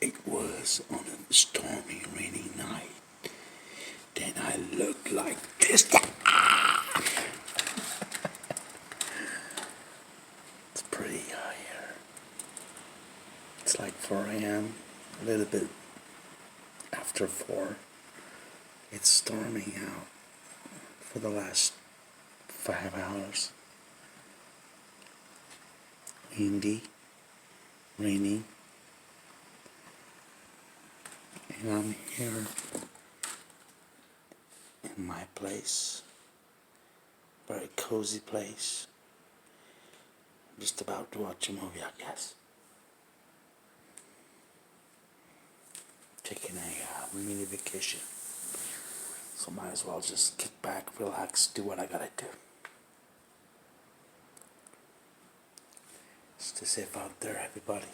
It was on a stormy, rainy night. Then I looked like this. It's pretty here. It's like 4 a.m., a little bit after 4. It's storming out for the last 5 hours. Windy, rainy, and I'm here in my place, very cozy place. Just about to watch a movie, I guess. Taking a mini vacation, so might as well just kick back, relax, do what I gotta do. Stay safe out there, everybody.